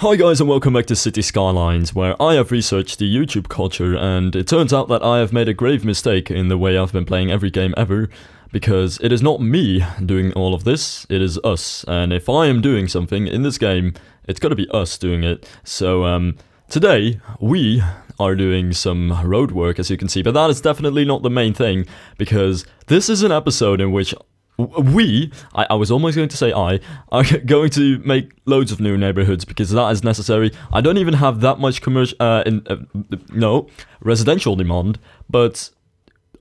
Hi guys and welcome back to City Skylines, where I have researched the YouTube culture, and it turns out that I have made a grave mistake in the way I've been playing every game ever, because it is not me doing all of this, it is us, and if I am doing something in this game, it's gotta be us doing it. So today we are doing some road work, as you can see, but that is definitely not the main thing, because this is an episode in which I was almost going to say are going to make loads of new neighborhoods, because that is necessary. I don't even have that much residential demand, but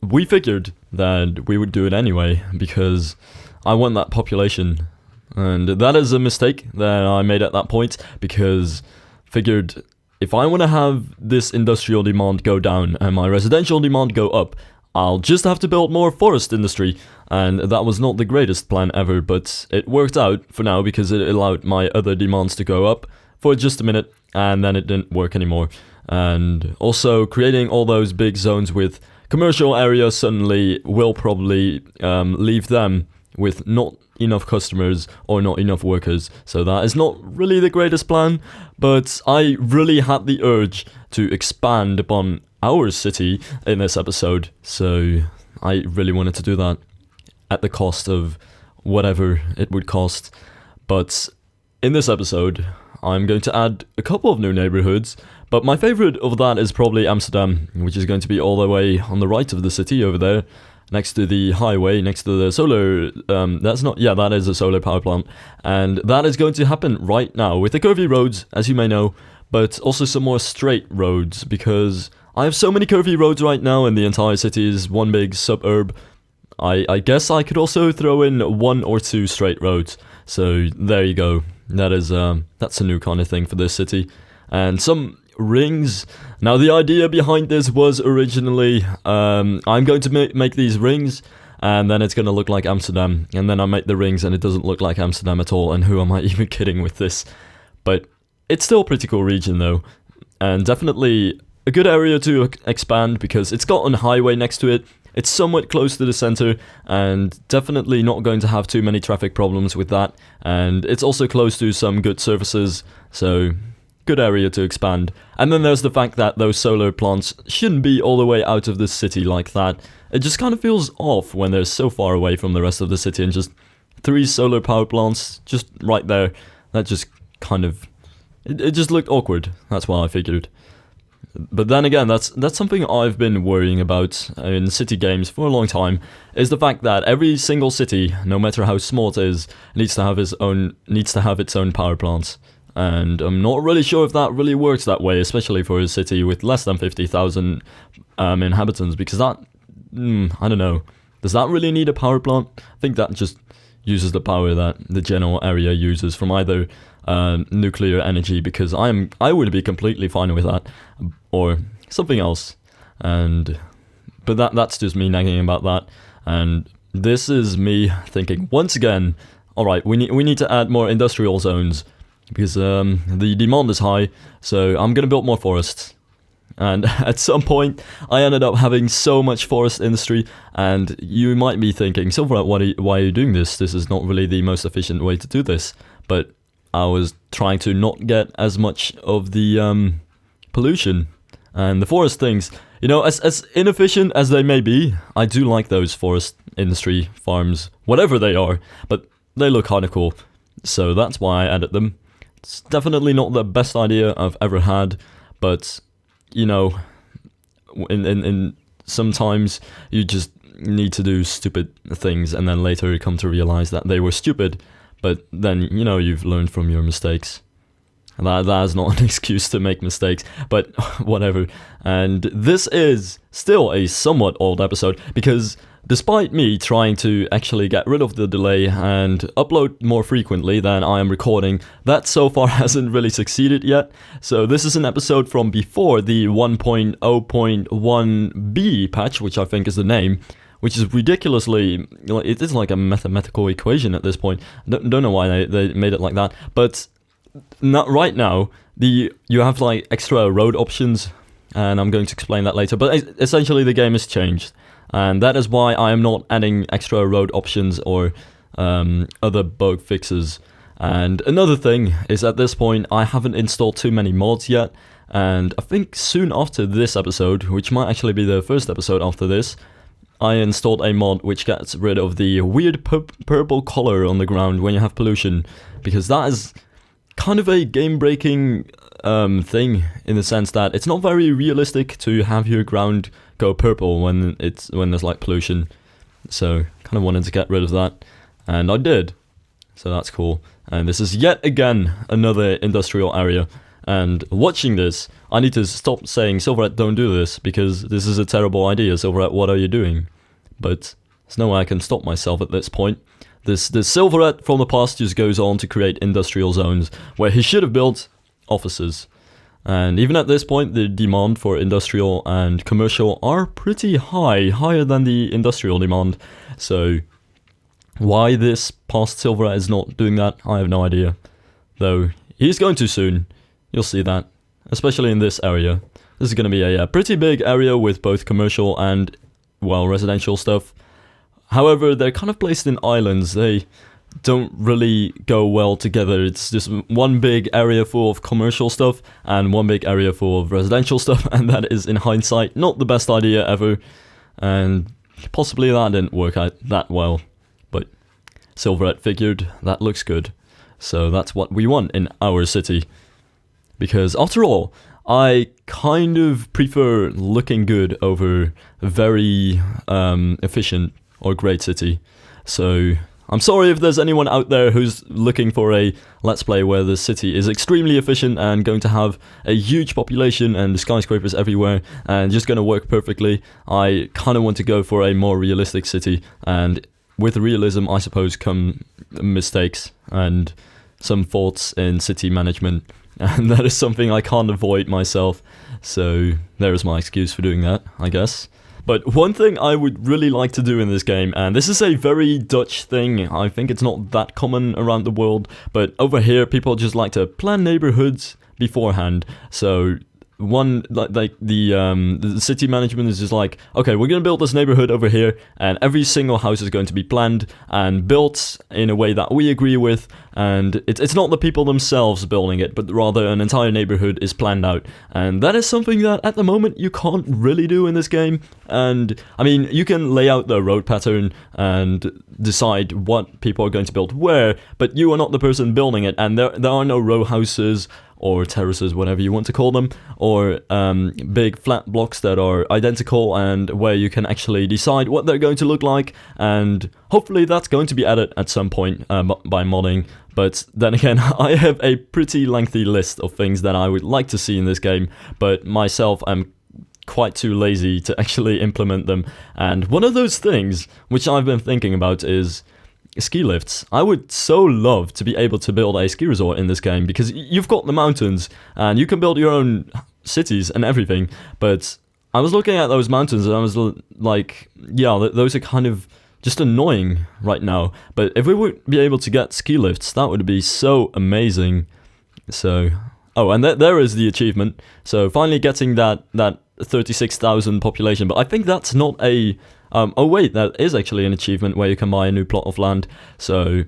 we figured that we would do it anyway, because I want that population. And that is a mistake that I made at that point, because figured if I want to have this industrial demand go down and my residential demand go up, I'll just have to build more forest industry, and that was not the greatest plan ever, but it worked out for now because it allowed my other demands to go up for just a minute, and then it didn't work anymore. And also creating all those big zones with commercial areas suddenly will probably leave them with not enough customers or not enough workers, so that is not really the greatest plan, but I really had the urge to expand upon our city in this episode, so I really wanted to do that at the cost of whatever it would cost. But in this episode I'm going to add a couple of new neighborhoods, but my favorite of that is probably Amsterdam, which is going to be all the way on the right of the city over there, next to the highway, next to the solar, that is a solar power plant, and that is going to happen right now with the curvy roads, as you may know, but also some more straight roads, because I have so many curvy roads right now and the entire city is one big suburb. I guess I could also throw in one or two straight roads, so there you go. That's a new kind of thing for this city. And some rings. Now the idea behind this was originally, I'm going to make these rings, and then it's going to look like Amsterdam, and then I make the rings and it doesn't look like Amsterdam at all, and who am I even kidding with this? But it's still a pretty cool region though, and definitely a good area to expand because it's got a highway next to it. It's somewhat close to the center, and definitely not going to have too many traffic problems with that, and it's also close to some good services, so good area to expand. And then there's the fact that those solar plants shouldn't be all the way out of the city like that. It just kind of feels off when they're so far away from the rest of the city, and just 3 solar power plants just right there. That just kind of, it just looked awkward. That's what I figured. But then again, that's something I've been worrying about in city games for a long time, is the fact that every single city, no matter how small it is, needs to have its own power plants. And I'm not really sure if that really works that way, especially for a city with less than 50,000 inhabitants, because that, I don't know, does that really need a power plant? I think that just uses the power that the general area uses from either nuclear energy, because I would be completely fine with that, or something else. But that's just me nagging about that, and this is me thinking once again, alright, we need to add more industrial zones, because the demand is high, so I'm gonna build more forests. And at some point I ended up having so much forest industry, and you might be thinking, Silvarret, why are you doing this? This is not really the most efficient way to do this. But I was trying to not get as much of the pollution and the forest things. You know, as inefficient as they may be, I do like those forest industry farms, whatever they are, but they look kind of cool. So that's why I added them. It's definitely not the best idea I've ever had, but you know, in sometimes you just need to do stupid things and then later come to realize that they were stupid, but then, you know, you've learned from your mistakes. That is not an excuse to make mistakes, but whatever. And this is still a somewhat old episode, because despite me trying to actually get rid of the delay and upload more frequently than I am recording, that so far hasn't really succeeded yet. So this is an episode from before the 1.0.1b patch, which I think is the name, which is ridiculously, it is like a mathematical equation at this point. Don't know why they made it like that, but not right now. You have like extra road options, and I'm going to explain that later, but essentially the game has changed. And that is why I am not adding extra road options or other bug fixes And another thing is, at this point, I haven't installed too many mods yet, and I think soon after this episode, which might actually be the first episode after this, I installed a mod which gets rid of the weird purple color on the ground when you have pollution, because that is kind of a game-breaking thing, in the sense that it's not very realistic to have your ground go purple when there's like pollution. So kind of wanted to get rid of that, and I did. So that's cool. And this is yet again another industrial area. And watching this, I need to stop saying, Silvarret, don't do this, because this is a terrible idea. Silvarret, what are you doing? But there's no way I can stop myself at this point. This Silvarret from the past just goes on to create industrial zones where he should have built offices. And even at this point, the demand for industrial and commercial are pretty high, higher than the industrial demand. So why this past Silvarret is not doing that, I have no idea. Though he's going to soon. You'll see that, especially in this area. This is going to be a pretty big area with both commercial and, well, residential stuff. However, they're kind of placed in islands. They don't really go well together. It's just one big area full of commercial stuff and one big area full of residential stuff, and that is, in hindsight, not the best idea ever. And possibly that didn't work out that well. But Silvarret figured that looks good. So that's what we want in our city. Because after all, I kind of prefer looking good over a very efficient or great city. So I'm sorry if there's anyone out there who's looking for a Let's Play where the city is extremely efficient and going to have a huge population and skyscrapers everywhere and just going to work perfectly. I kind of want to go for a more realistic city, and with realism, I suppose, come mistakes and some faults in city management. And that is something I can't avoid myself, so there is my excuse for doing that, I guess. But one thing I would really like to do in this game, and this is a very Dutch thing, I think it's not that common around the world, but over here people just like to plan neighborhoods beforehand. So the city management is just like, okay, we're going to build this neighborhood over here, and every single house is going to be planned and built in a way that we agree with, and it's not the people themselves building it, but rather an entire neighborhood is planned out. And that is something that at the moment you can't really do in this game. And I mean, you can lay out the road pattern and decide what people are going to build where, but you are not the person building it, and there are no row houses or terraces, whatever you want to call them, or big flat blocks that are identical and where you can actually decide what they're going to look like. And hopefully that's going to be added at some point by modding. But then again, I have a pretty lengthy list of things that I would like to see in this game, but myself, I'm quite too lazy to actually implement them. And one of those things which I've been thinking about is ski lifts. I would so love to be able to build a ski resort in this game, because you've got the mountains and you can build your own cities and everything, but I was looking at those mountains and I was like, yeah, those are kind of just annoying right now. But if we would be able to get ski lifts, that would be so amazing. So, oh, and there is the achievement. So finally getting that 36,000 population, but I think that's not a oh wait, that is actually an achievement where you can buy a new plot of land. So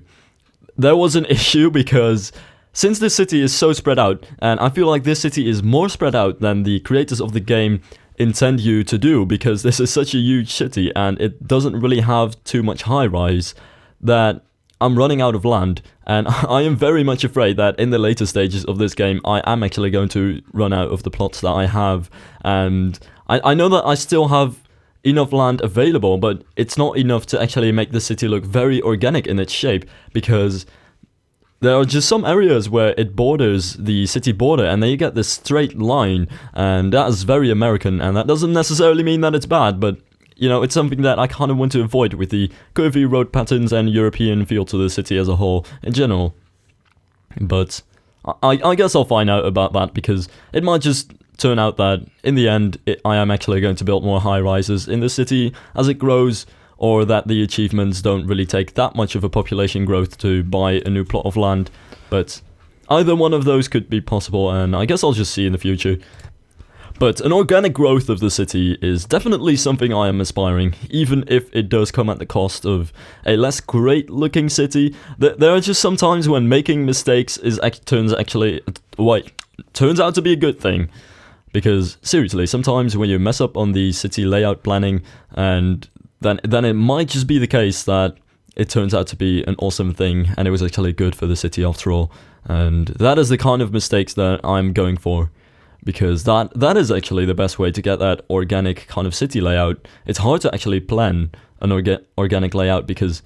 there was an issue, because since this city is so spread out, and I feel like this city is more spread out than the creators of the game intend you to do, because this is such a huge city and it doesn't really have too much high rise, that I'm running out of land, and I am very much afraid that in the later stages of this game I am actually going to run out of the plots that I have. And I know that I still have enough land available, but it's not enough to actually make the city look very organic in its shape, because there are just some areas where it borders the city border and then you get this straight line, and that is very American, and that doesn't necessarily mean that it's bad, but you know, it's something that I kind of want to avoid with the curvy road patterns and European feel to the city as a whole in general. But I guess I'll find out about that, because it might just turn out that in the end I am actually going to build more high rises in the city as it grows, or that the achievements don't really take that much of a population growth to buy a new plot of land. But either one of those could be possible, and I guess I'll just see in the future. But an organic growth of the city is definitely something I am aspiring, even if it does come at the cost of a less great looking city. There are just some times when making mistakes turns out to be a good thing. Because seriously, sometimes when you mess up on the city layout planning, and then it might just be the case that it turns out to be an awesome thing and it was actually good for the city after all. And that is the kind of mistakes that I'm going for. Because that is actually the best way to get that organic kind of city layout. It's hard to actually plan an organic layout because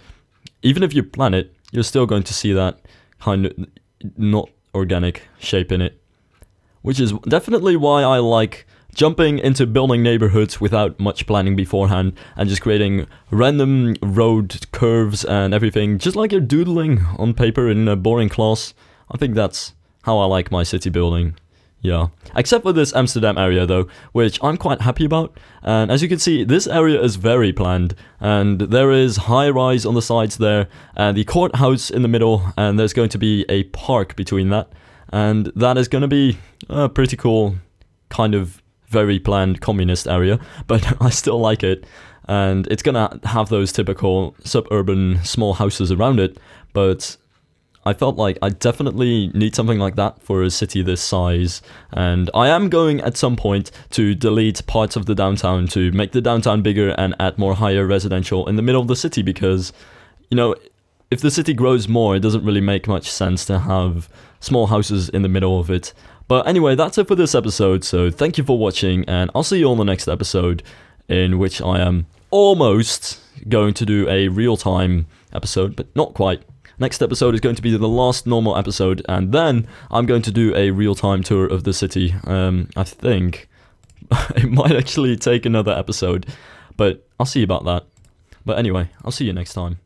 even if you plan it, you're still going to see that kind of not organic shape in it. Which is definitely why I like jumping into building neighborhoods without much planning beforehand and just creating random road curves and everything, just like you're doodling on paper in a boring class. I think that's how I like my city building. Yeah, except for this Amsterdam area though, which I'm quite happy about. And as you can see, this area is very planned, and there is high rise on the sides there, and the courthouse in the middle, and there's going to be a park between that. And that is going to be a pretty cool, kind of very planned communist area, but I still like it. And it's going to have those typical suburban small houses around it, but I felt like I definitely need something like that for a city this size. And I am going at some point to delete parts of the downtown to make the downtown bigger and add more higher residential in the middle of the city because, you know, if the city grows more, it doesn't really make much sense to have small houses in the middle of it. But anyway, that's it for this episode, so thank you for watching, and I'll see you on the next episode, in which I am almost going to do a real-time episode, but not quite. Next episode is going to be the last normal episode, and then I'm going to do a real-time tour of the city. I think it might actually take another episode, but I'll see about that. But anyway, I'll see you next time.